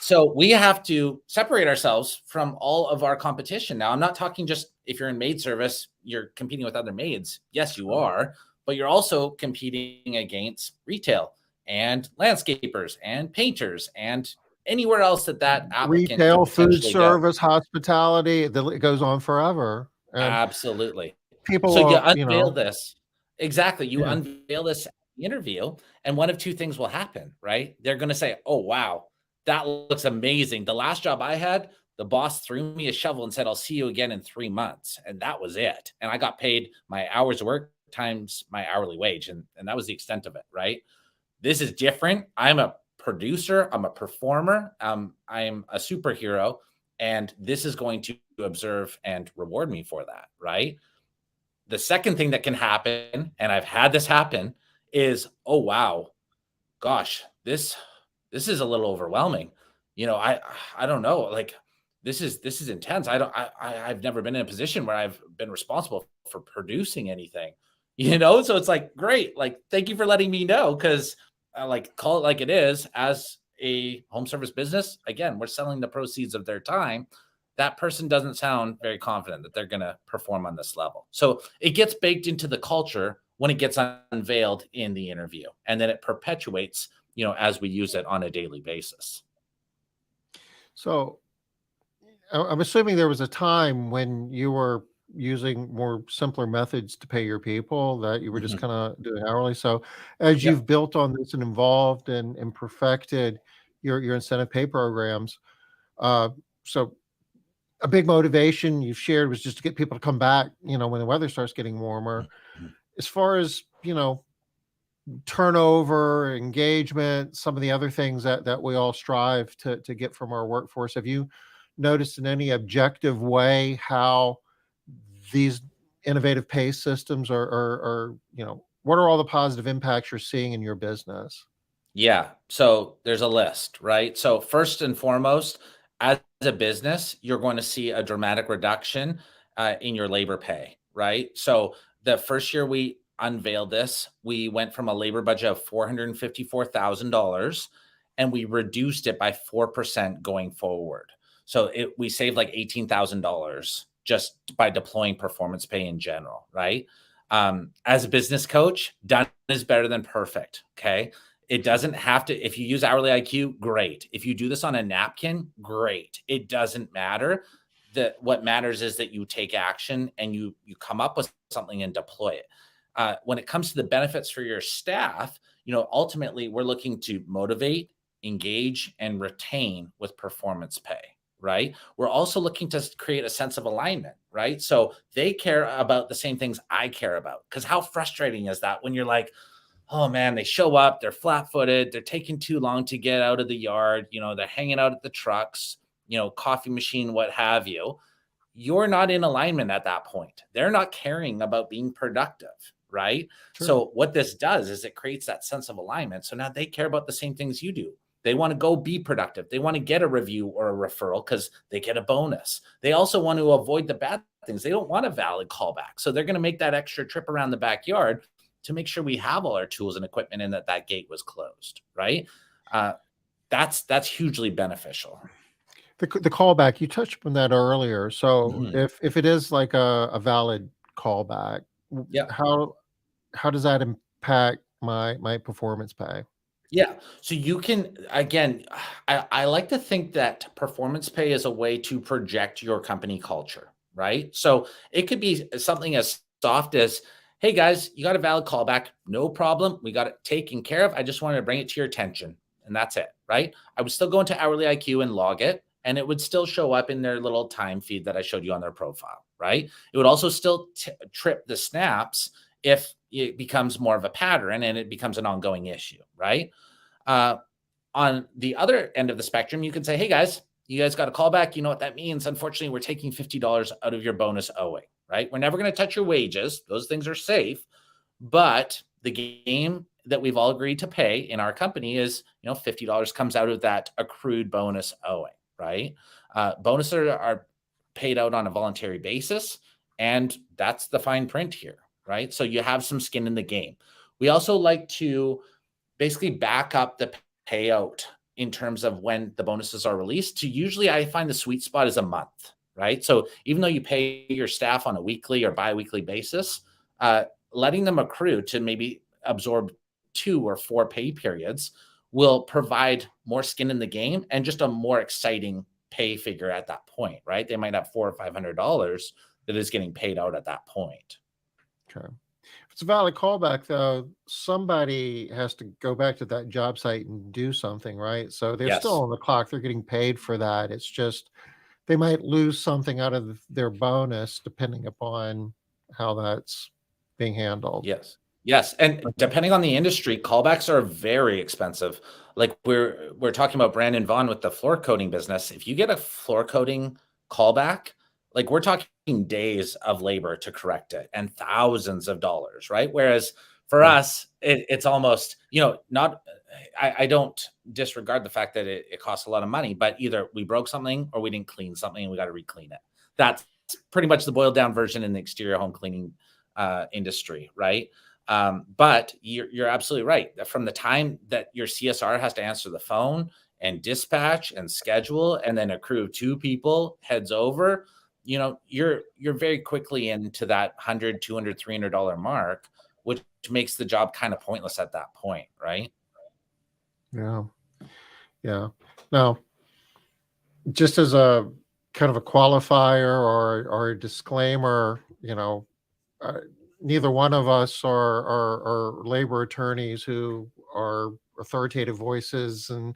So we have to separate ourselves from all of our competition. Now, I'm not talking just if you're in maid service, you're competing with other maids. Yes, you Sure. are, but you're also competing against retail and landscapers and painters and anywhere else that applicant could Retail, food potentially go. service, hospitality, it goes on forever. And Absolutely. people So you will, unveil this. Exactly. You yeah. unveil this interview, and one of two things will happen, right? They're going to say, "Oh, wow, that looks amazing. The last job I had, the boss threw me a shovel and said, I'll see you again in 3 months.' And that was it. And I got paid my hours of work times my hourly wage. And that was the extent of it, right? This is different. I'm a producer, I'm a performer, I'm a superhero, and this is going to observe and reward me for that, right? The second thing that can happen, and I've had this happen, is, oh wow, gosh, this is a little overwhelming. I don't know, like this is intense. I've never been in a position where I've been responsible for producing anything. So it's like, great, like thank you for letting me know, because like, call it like it is. As a home service business, again, we're selling the proceeds of their time. That person doesn't sound very confident that they're going to perform on this level. So it gets baked into the culture when it gets unveiled in the interview, and then it perpetuates, as we use it on a daily basis. So I'm assuming there was a time when you were using more simpler methods to pay your people, that you were just Mhm. kind of doing hourly. So as Yep. you've built on this and evolved and perfected your incentive pay programs, uh, so a big motivation you've shared was just to get people to come back, when the weather starts getting warmer. Mhm. As far as, turnover, engagement, some of the other things that we all strive to get from our workforce, have you noticed in any objective way how these innovative pay systems are, what are all the positive impacts you're seeing in your business? Yeah. So there's a list, right? So first and foremost, as a business, you're going to see a dramatic reduction in your labor pay, right? So the first year we unveiled this, we went from a labor budget of $454,000, and we reduced it by 4% going forward. So we saved like $18,000 just by deploying performance pay in general, right? As a business coach, done is better than perfect. Okay. It doesn't have to, if you use Hourly IQ, great. If you do this on a napkin, great. It doesn't matter. What matters is that you take action and you come up with something and deploy it. When it comes to the benefits for your staff, ultimately we're looking to motivate, engage, and retain with performance pay, right? We're also looking to create a sense of alignment, right? So they care about the same things I care about. Because how frustrating is that when you're like, oh man, they show up, they're flat footed, they're taking too long to get out of the yard, they're hanging out at the trucks, coffee machine, what have you. You're not in alignment at that point. They're not caring about being productive, right? Sure. So what this does is it creates that sense of alignment. So now they care about the same things you do. They want to go be productive. They want to get a review or a referral because they get a bonus. They also want to avoid the bad things. They don't want a valid callback. So they're going to make that extra trip around the backyard to make sure we have all our tools and equipment and that gate was closed, right? That's hugely beneficial. The callback, you touched on that earlier. So Mhm. if it is like a valid callback, Yeah. how does that impact my performance pay? Yeah. So you can again, I like to think that performance pay is a way to project your company culture, right? So it could be something as soft as, hey guys, you got a valid callback, no problem. We got it taken care of. I just wanted to bring it to your attention. And that's it, right? I would still go into Hourly IQ and log it, and it would still show up in their little time feed that I showed you on their profile, right? It would also still trip the snaps if it becomes more of a pattern and it becomes an ongoing issue, right? Uh, on the other end of the spectrum, you can say, hey guys, you guys got a callback. You know what that means? Unfortunately, we're taking $50 out of your bonus owing, right? We're never going to touch your wages. Those things are safe. But the game that we've all agreed to pay in our company is, $50 comes out of that accrued bonus owing, right? Bonuses are paid out on a voluntary basis. And that's the fine print here, right? So you have some skin in the game. We also like to basically back up the payout in terms of when the bonuses are released to usually I find the sweet spot is a month, right? So even though you pay your staff on a weekly or biweekly basis, uh, letting them accrue to maybe absorb 2 or 4 pay periods will provide more skin in the game and just a more exciting pay figure at that point, right? They might have $400 or $500 that is getting paid out at that point. Okay. If it's a valid callback, though, somebody has to go back to that job site and do something, right? So they're still Yes. on the clock. They're getting paid for that. It's just they might lose something out of their bonus depending upon how that's being handled. Yes. Yes, and Okay. depending on the industry, callbacks are very expensive. Like, we're talking about Brandon Vaughn with the floor coating business. If you get a floor coating callback, like, we're talking days of labor to correct it and thousands of dollars, right? Whereas for Yeah. us, it's almost, not I don't disregard the fact that it costs a lot of money, but either we broke something or we didn't clean something and we gotta re-clean it. That's pretty much the boiled down version in the exterior home cleaning industry, right? But you're absolutely right. From the time that your CSR has to answer the phone and dispatch and schedule, and then a crew of 2 people heads over, you're very quickly into that 100, 200, $300 mark, which makes the job kind of pointless at that point, right? Yeah. Yeah. Now, just as a kind of a qualifier or a disclaimer, uh, neither one of us are labor attorneys who are authoritative voices and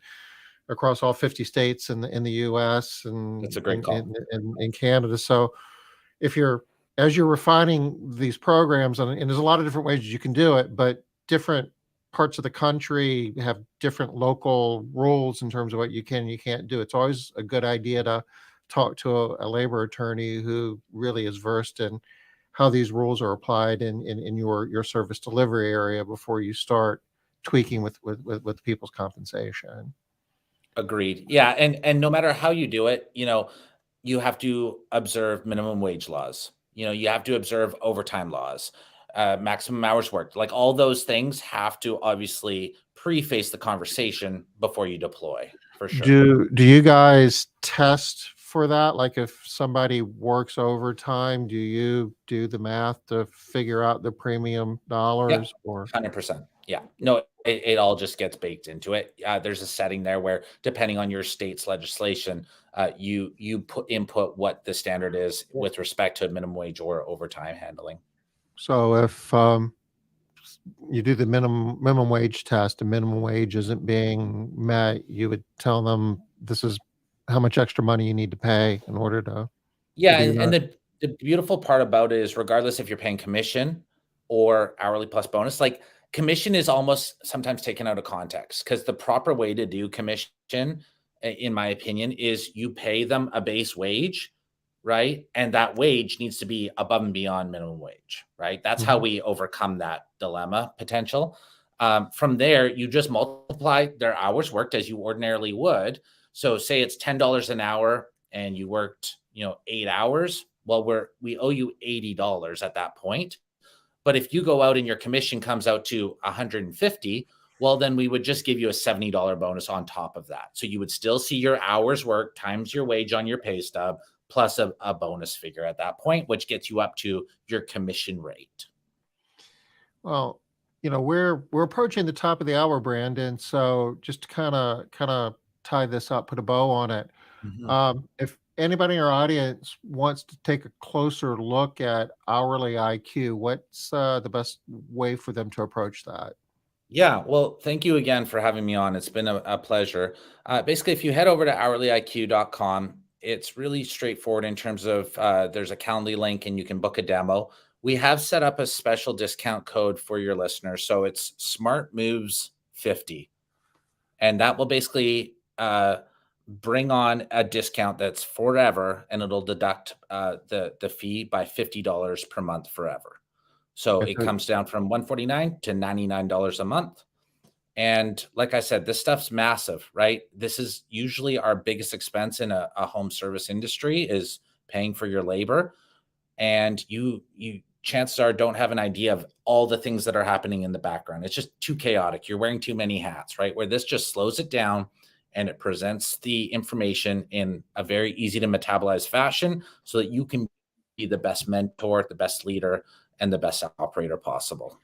across all 50 states in the US and That's a great call. in Canada. So if you're as you're refining these programs, and there's a lot of different ways you can do it, but different parts of the country have different local rules in terms of what you can and you can't do. It's always a good idea to talk to a labor attorney who really is versed in how these rules are applied in your service delivery area before you start tweaking with people's compensation. Agreed. Yeah, and no matter how you do it, you have to observe minimum wage laws. You have to observe overtime laws, maximum hours worked. Like, all those things have to obviously preface the conversation before you deploy, for sure. Do you guys test for that? Like if somebody works overtime, do you do the math to figure out the premium Yeah, dollars or 100%. Yeah. No, it all just gets baked into it. There's a setting there where, depending on your state's legislation, you put input what the standard is with respect to minimum wage or overtime handling. so if you do the minimum wage test and minimum wage isn't being met, you would tell them this is how much extra money you need to pay in order to Yeah, do and that. the beautiful part about it is, regardless if you're paying commission or hourly plus bonus, like, commission is almost sometimes taken out of context, because the proper way to do commission, in my opinion, is you pay them a base wage, right? And that wage needs to be above and beyond minimum wage, right? That's how Mhm. we overcome that dilemma potential. From there, you just multiply their hours worked as you ordinarily would. So say it's $10 an hour and you worked, 8 hours. Well, we owe you $80 at that point. But if you go out and your commission comes out to 150, well, then we would just give you a $70 bonus on top of that. So you would still see your hours worked times your wage on your pay stub plus a bonus figure at that point, which gets you up to your commission rate. Well, we're approaching the top of the hour, Brandon. So just to kind of tie this up, put a bow on it. Mhm. If anybody in our audience wants to take a closer look at hourly IQ, what's the best way for them to approach that? Yeah, well, thank you again for having me on. It's been a pleasure. Basically, if you head over to hourlyiq.com, it's really straightforward in terms of there's a Calendly link and you can book a demo. We have set up a special discount code for your listeners. So it's Smart Moves 50. And that will basically bring on a discount that's forever and it'll deduct the fee by $50 per month forever. So it Okay. comes down from $149 to $99 a month. And like I said, this stuff's massive, right? This is usually our biggest expense in a home service industry is paying for your labor. And you chances are don't have an idea of all the things that are happening in the background. It's just too chaotic. You're wearing too many hats, right? Where this just slows it down and it presents the information in a very easy to metabolize fashion so that you can be the best mentor, the best leader, and the best operator possible.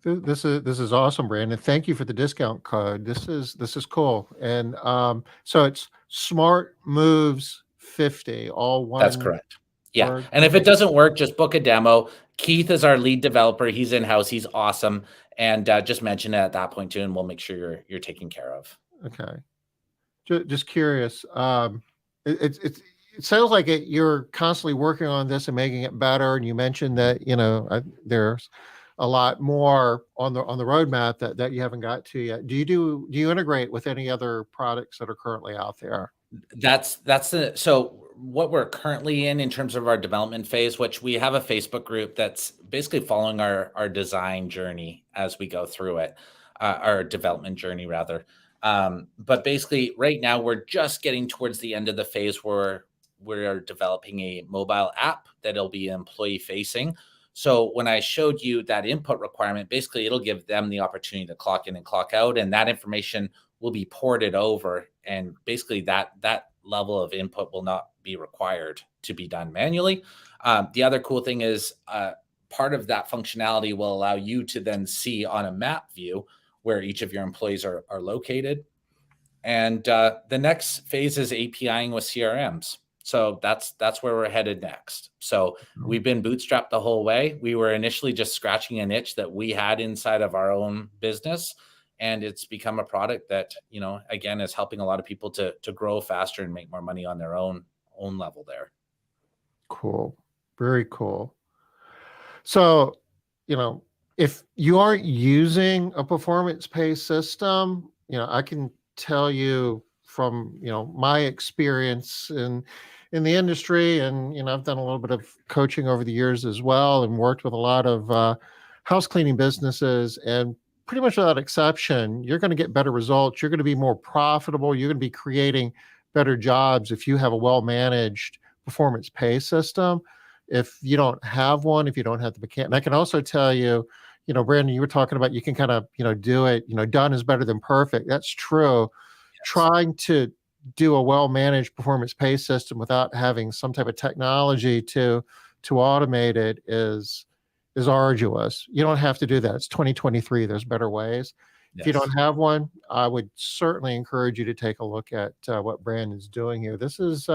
This is awesome, Brandon. Thank you for the discount code. This is cool. And so it's Smart Moves 50, all That's one correct. Yeah. word. And if it Okay. doesn't work, just book a demo. Keith is our lead developer. He's in house. He's awesome. And just mention it at that point too, and we'll make sure you're taken care of. Okay. Just curious. It sounds like you're constantly working on this and making it better. And you mentioned that there's a lot more on the roadmap that you haven't got to yet. Do you integrate with any other products that are currently out there? That's the so what we're currently in terms of our development phase, which we have a Facebook group that's basically following our design journey as we go through it, our development journey rather. But basically, right now we're just getting towards the end of the phase where we're developing a mobile app that'll be employee facing. So when I showed you that input requirement, basically it'll give them the opportunity to clock in and clock out, and that information will be ported over, and basically that level of input will not be required to be done manually. The other cool thing is part of that functionality will allow you to then see on a map view where each of your employees are located. And the next phase is APIing with CRMs. So that's where we're headed next. So we've been bootstrapped the whole way. We were initially just scratching an itch that we had inside of our own business, and it's become a product that again is helping a lot of people to grow faster and make more money on their own level there. Cool. Very cool. So, you know, if you aren't using a performance-based system, I can tell you from, my experience in the industry, and I've done a little bit of coaching over the years as well, and worked with a lot of house cleaning businesses, and pretty much without exception, you're going to get better results. You're going to be more profitable. You're going to be creating better jobs if you have a well-managed performance pay system. If you don't have one, if you don't have the mechanic, and I can also tell you, Brandon, you were talking about you can kind of, do it, done is better than perfect. That's true. Yes. Trying to do a well-managed performance pay system without having some type of technology to automate it is arduous. You don't have to do that. It's 2023. There's better ways. If you don't Yes. have one, I would certainly encourage you to take a look at what Brandon's doing here. This is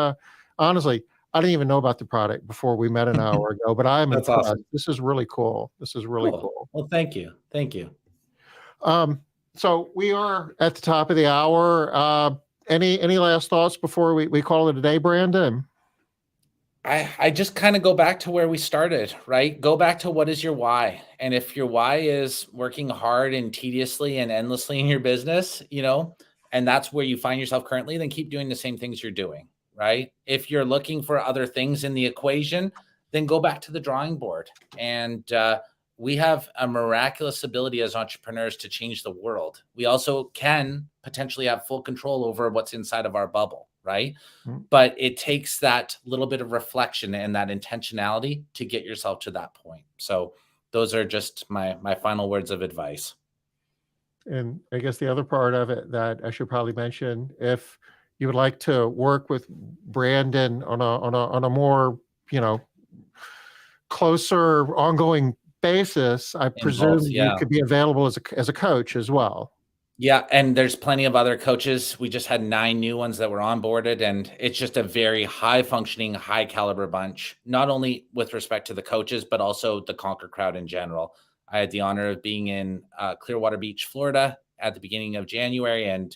honestly, I didn't even know about the product before we met an hour ago, but I am That's impressed. awesome. This is really cool. This is really Cool. cool. Well, thank you. Thank you. Um, so we are at the top of the hour. Any last thoughts before we call it a day, Brandon? I just kind of go back to where we started, right? Go back to what is your why. And if your why is working hard and tediously and endlessly in your business, and that's where you find yourself currently, then keep doing the same things you're doing, right? If you're looking for other things in the equation, then go back to the drawing board. And we have a miraculous ability as entrepreneurs to change the world. We also can potentially have full control over what's inside of our bubble, right? Mm. But it takes that little bit of reflection and that intentionality to get yourself to that point. So those are just my final words of advice. And I guess the other part of it that I should probably mention, if you would like to work with Brandon on a more, you know, closer ongoing basis, I In both, presume you yeah. could be available as a coach as well. Yeah, and there's plenty of other coaches. We just had 9 new ones that were onboarded, and it's just a very high functioning, high caliber bunch, not only with respect to the coaches, but also the Conquer crowd in general. I had the honor of being in Clearwater Beach, Florida at the beginning of January, and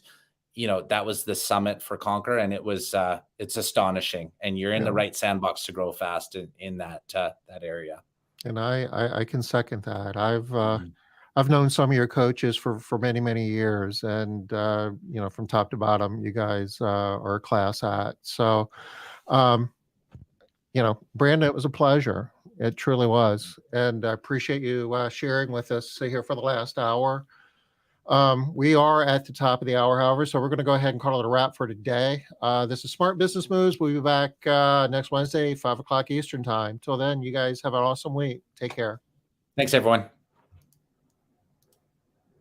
that was the summit for Conquer, and it's astonishing. And you're in the Yeah. right sandbox to grow fast in that area. And I can second that. Mhm. I've known some of your coaches for many, many years, and, from top to bottom, you guys, are a class act. So, um, Brandon, it was a pleasure. It truly was, and I appreciate you, sharing with us here for the last hour. We are at the top of the hour, however, so we're gonna go ahead and call it a wrap for today. This is Smart Business Moves. We'll be back, next Wednesday, 5 o'clock Eastern Time. Till then, you guys have an awesome week. Take care. Thanks, everyone.